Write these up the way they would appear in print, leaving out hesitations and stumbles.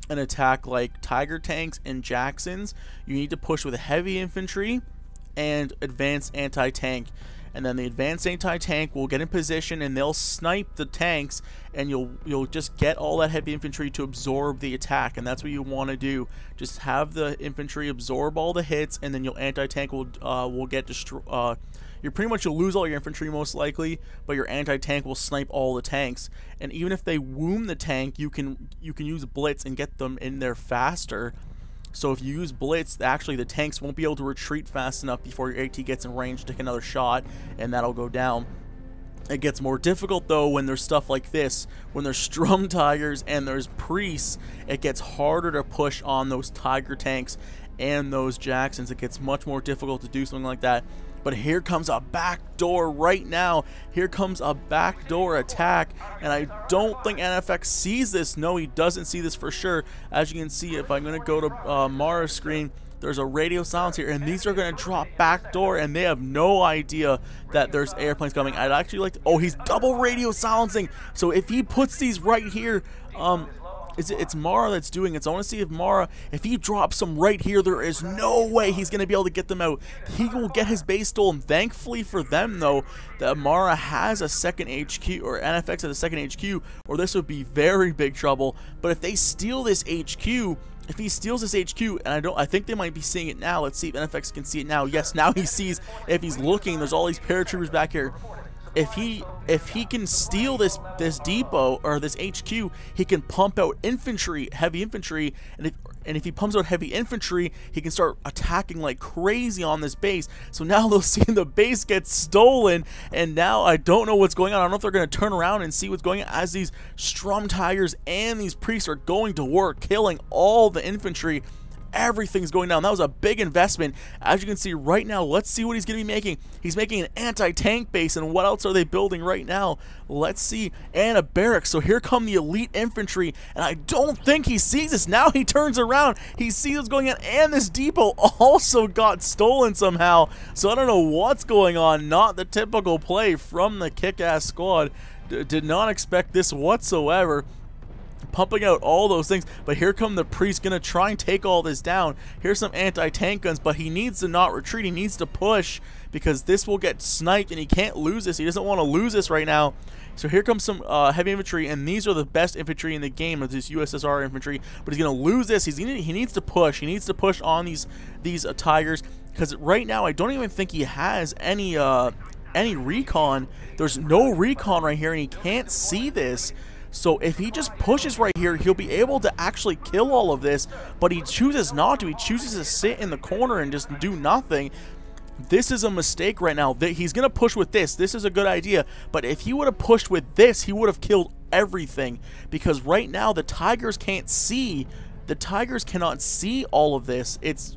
an attack like Tiger Tanks and Jacksons, you need to push with heavy infantry and advanced anti-tank. And then the advanced anti-tank will get in position and they'll snipe the tanks, and you'll just get all that heavy infantry to absorb the attack. And that's what you want to do. Just have the infantry absorb all the hits, and then your anti-tank will get destroyed. You'll lose all your infantry most likely, but your anti-tank will snipe all the tanks. And even if they wound the tank, you can use blitz and get them in there faster. So if you use blitz, actually the tanks won't be able to retreat fast enough before your AT gets in range to take another shot, and that'll go down. It gets more difficult though when there's stuff like this. When there's Strum Tigers and there's priests, it gets harder to push on those Tiger tanks and those Jacksons. It gets much more difficult to do something like that. But here comes a backdoor right now. Here comes a backdoor attack, and I don't think NFX sees this. No, he doesn't see this for sure. As you can see, if I'm going to go to Mara's screen, there's a radio silence here, and these are going to drop backdoor, and they have no idea that there's airplanes coming. I'd actually like to... Oh, he's double radio silencing. So if he puts these right here... It's Mara that's doing it. So I want to see if Mara, if he drops them right here, there is no way he's going to be able to get them out. He will get his base stolen. Thankfully for them, though, that Mara has a second HQ, or NFX has a second HQ, or this would be very big trouble. But if they steal this HQ, if he steals this HQ, and I think they might be seeing it now. Let's see if NFX can see it now. Yes, now he sees. If he's looking, there's all these paratroopers back here. If he can steal this depot or this HQ, he can pump out infantry, heavy infantry, and if he pumps out heavy infantry, he can start attacking like crazy on this base. So now they'll see the base get stolen, and now I don't know what's going on. I don't know if they're going to turn around and see what's going on as these Strum Tigers and these priests are going to work, killing all the infantry. Everything's going down. That was a big investment. As you can see right now, let's see what he's going to be making. He's making an anti-tank base, and what else are they building right now? Let's see. And a barracks. So here come the elite infantry, and I don't think he sees this. Now he turns around. He sees what's going on, and this depot also got stolen somehow. So I don't know what's going on. Not the typical play from the Kickass squad. Did not expect this whatsoever. Pumping out all those things, but here come the priests gonna try and take all this down. Here's some anti-tank guns, but he needs to not retreat. He needs to push, because this will get sniped, and he can't lose this. He doesn't want to lose this right now. So here comes some heavy infantry, and these are the best infantry in the game, of this USSR infantry. But he's gonna lose this. He needs to push. He needs to push on these Tigers, because right now I don't even think he has any recon. There's no recon right here, and he can't see this. So if he just pushes right here, he'll be able to actually kill all of this, but he chooses not to. He chooses to sit in the corner and just do nothing. This is a mistake right now. He's going to push with this. This is a good idea, but if he would have pushed with this, he would have killed everything, because right now the Tigers can't see. The Tigers cannot see all of this. It's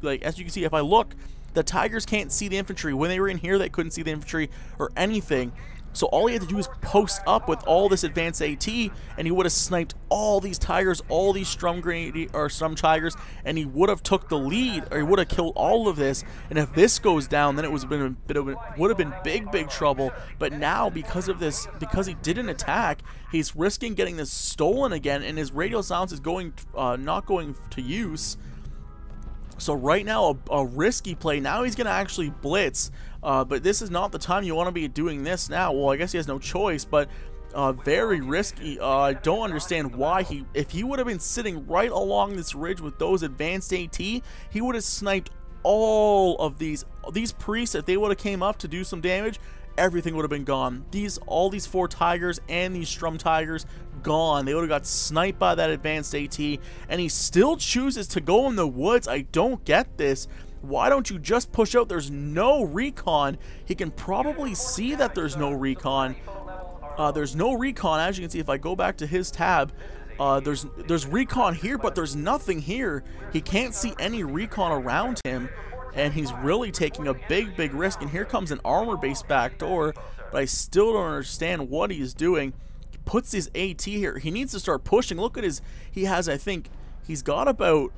like, as you can see, if I look, the Tigers can't see the infantry. When they were in here, they couldn't see the infantry or anything. So all he had to do was post up with all this advanced AT, and he would have sniped all these Tigers, all these Strum Tigers, and he would have took the lead, or he would have killed all of this. And if this goes down, then it would have been big trouble. But now, because of this, because he didn't attack, he's risking getting this stolen again, and his radio silence is not going to use. So right now, a risky play. Now he's going to actually blitz. But this is not the time you want to be doing this now. Well, I guess he has no choice, but very risky. I don't understand why if he would have been sitting right along this ridge with those advanced AT, he would have sniped all of these priests. If they would have came up to do some damage, everything would have been gone. All these 4 Tigers and these Strum Tigers, gone. They would have got sniped by that advanced AT, and he still chooses to go in the woods. I don't get this. Why don't you just push out? There's no recon. He can probably see that there's no recon. There's no recon. As you can see, if I go back to his tab, there's recon here, but there's nothing here. He can't see any recon around him, and he's really taking a big risk. And here comes an armor-based backdoor, but I still don't understand what he's doing. He puts his AT here. He needs to start pushing. Look at he has, I think, he's got about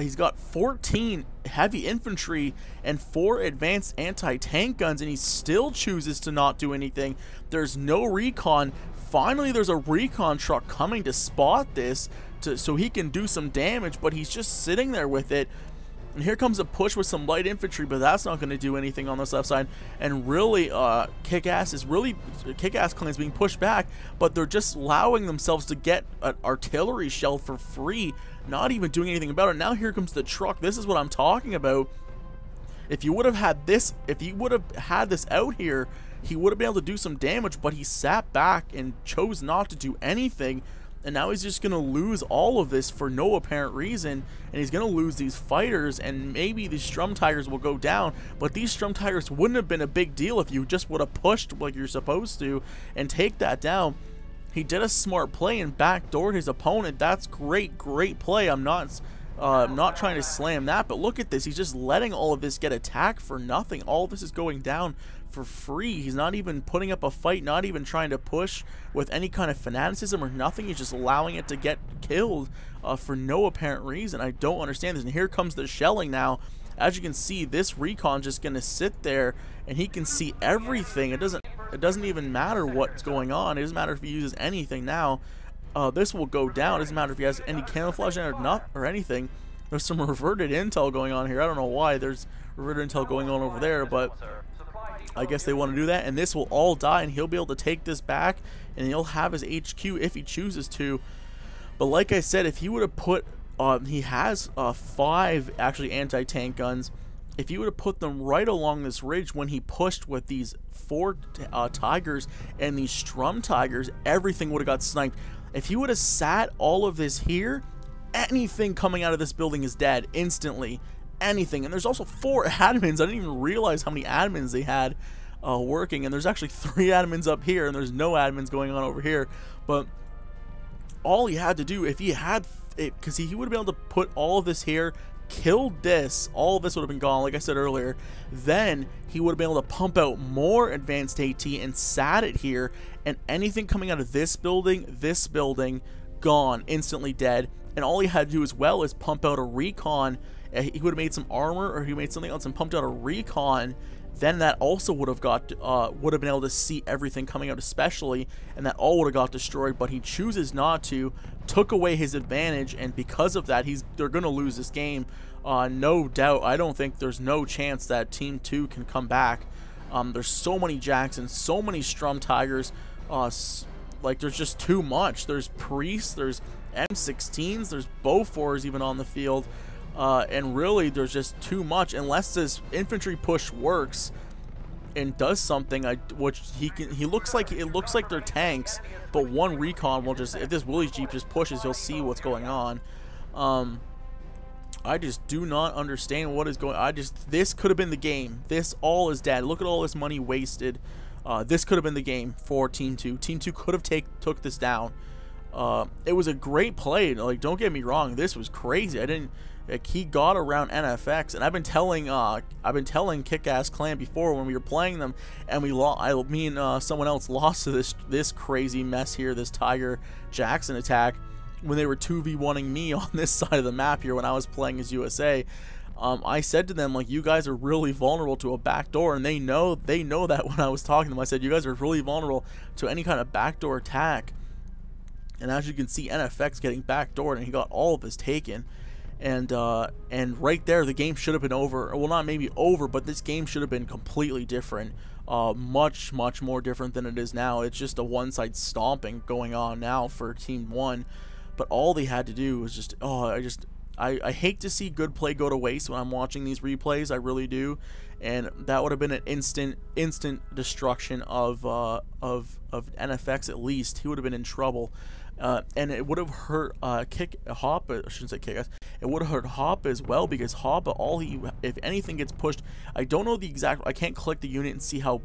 He's got 14 heavy infantry and 4 advanced anti-tank guns, and he still chooses to not do anything. There's no recon. Finally, there's a recon truck coming to spot this so he can do some damage, but he's just sitting there with it. And here comes a push with some light infantry, but that's not going to do anything on this left side. And really, Kickass clan's being pushed back, but they're just allowing themselves to get an artillery shell for free, not even doing anything about it. Now here comes the truck. This is what I'm talking about. If you would have had this, out here, he would have been able to do some damage, but he sat back and chose not to do anything. And now he's just going to lose all of this for no apparent reason, and he's going to lose these fighters, and maybe these Strum Tigers will go down, but these Strum Tigers wouldn't have been a big deal if you just would have pushed like you're supposed to and take that down. He did a smart play and backdoored his opponent. That's great play. I'm not trying to slam that, but look at this. He's just letting all of this get attacked for nothing. All of this is going down for free. He's not even putting up a fight, not even trying to push with any kind of fanaticism or nothing. He's just allowing it to get killed for no apparent reason. I don't understand this. And here comes the shelling now. As you can see, this recon just going to sit there, and he can see everything. It doesn't even matter what's going on. It doesn't matter if he uses anything now. This will go down. It doesn't matter if he has any camouflage in it or anything. There's some reverted intel going on here. I don't know why there's reverted intel going on over there, but I guess they want to do that, and this will all die, and he'll be able to take this back, and he'll have his HQ if he chooses to. But like I said, if he would have put, he has 5 actually anti-tank guns. If he would have put them right along this ridge when he pushed with these 4 Tigers and these Strum Tigers, everything would have got sniped. If he would have sat all of this here, anything coming out of this building is dead instantly. Anything. And there's also 4 admins. I didn't even realize how many admins they had working, and there's actually 3 admins up here, and there's no admins going on over here. But all he had to do, if he had it, because he would have been able to put all of this here, killed this, all of this would have been gone, like I said earlier. Then he would have been able to pump out more advanced AT and sat it here, and anything coming out of this building, gone, instantly dead. And all he had to do as well is pump out a recon. He would have made some armor, or he made something else and pumped out a recon. Then that also would have been able to see everything coming out, especially, and that all would have got destroyed. But he chooses not to, took away his advantage, and because of that, they're going to lose this game, no doubt. I don't think there's no chance that Team 2 can come back. There's so many Jacksons, so many Strum Tigers, like there's just too much. There's Priests, there's M16s, there's Bofors even on the field. And really, there's just too much. Unless this infantry push works and does something, it looks like they're tanks, but one recon will just, if this Willie's Jeep just pushes, you'll see what's going on. I just do not understand what is going. This could have been the game. This all is dead. Look at all this money wasted. This could have been the game for Team 2. Team 2 could have took this down. It was a great play. Like, don't get me wrong, this was crazy. He got around NFX, and I've been telling Kickass Clan before when we were playing them, and me and someone else lost to this crazy mess here, this Tiger Jackson attack, when they were 2v1ing me on this side of the map here when I was playing as USA. I said to them, like, you guys are really vulnerable to a backdoor, and they know that when I was talking to them. I said, you guys are really vulnerable to any kind of backdoor attack. And as you can see, NFX getting backdoored, and he got all of his taken. And right there, the game should have been over. Well, not maybe over, but this game should have been completely different. Much more different than it is now. It's just a one-side stomping going on now for Team 1. But all they had to do was just, I hate to see good play go to waste when I'm watching these replays. I really do. And that would have been an instant destruction of NFX at least. He would have been in trouble. And it would have hurt Hop. I shouldn't say Kickass. It would have hurt Hop as well, because Hop, if anything gets pushed, I don't know the exact. I can't click the unit and see how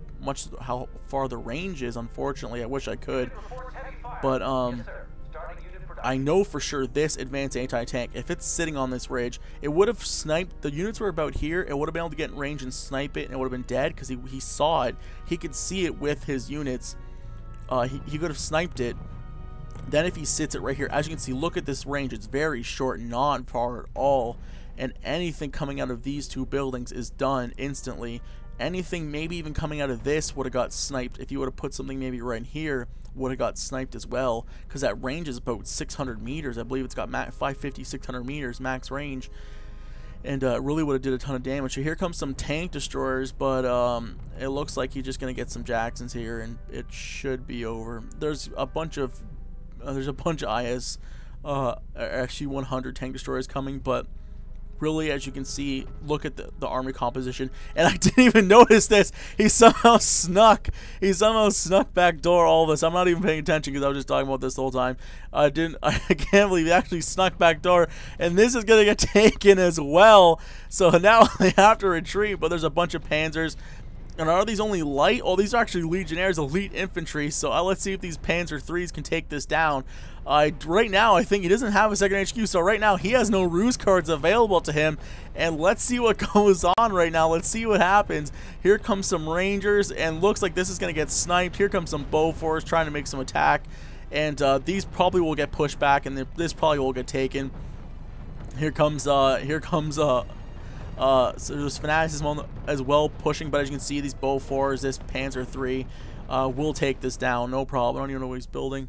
far the range is. Unfortunately, I wish I could, but I know for sure this advanced anti-tank, if it's sitting on this ridge, it would have sniped. The units were about here. It would have been able to get in range and snipe it, and it would have been dead because he saw it. He could see it with his units. He could have sniped it. Then if he sits it right here, as you can see, look at this range. It's very short, not far at all. And anything coming out of these two buildings is done instantly. Anything maybe even coming out of this would have got sniped. If you would have put something maybe right here, would have got sniped as well, because that range is about 600 meters. I believe it's got 550, 600 meters max range, and really would have did a ton of damage. So here comes some tank destroyers, but it looks like he's just gonna get some Jacksons here, and it should be over. There's a bunch of IS, actually 100 tank destroyers coming, but really, as you can see, look at the army composition. And I didn't even notice this. He somehow snuck backdoor all this. I'm not even paying attention because I was just talking about this the whole time. I can't believe he actually snuck backdoor. And this is going to get taken as well. So now they have to retreat, but there's a bunch of panzers. And are these only light? Oh, these are actually Legionnaires, elite infantry. So let's see if these Panzer IIIs can take this down. Right now, I think he doesn't have a second HQ. So right now, he has no ruse cards available to him. And let's see what goes on right now. Let's see what happens. Here comes some Rangers, and looks like this is going to get sniped. Here comes some Bofors trying to make some attack. And these probably will get pushed back, and this probably will get taken. Here comes so there's Fanatics as well pushing, but as you can see, these Bofors, this Panzer III will take this down, no problem. I don't even know what he's building.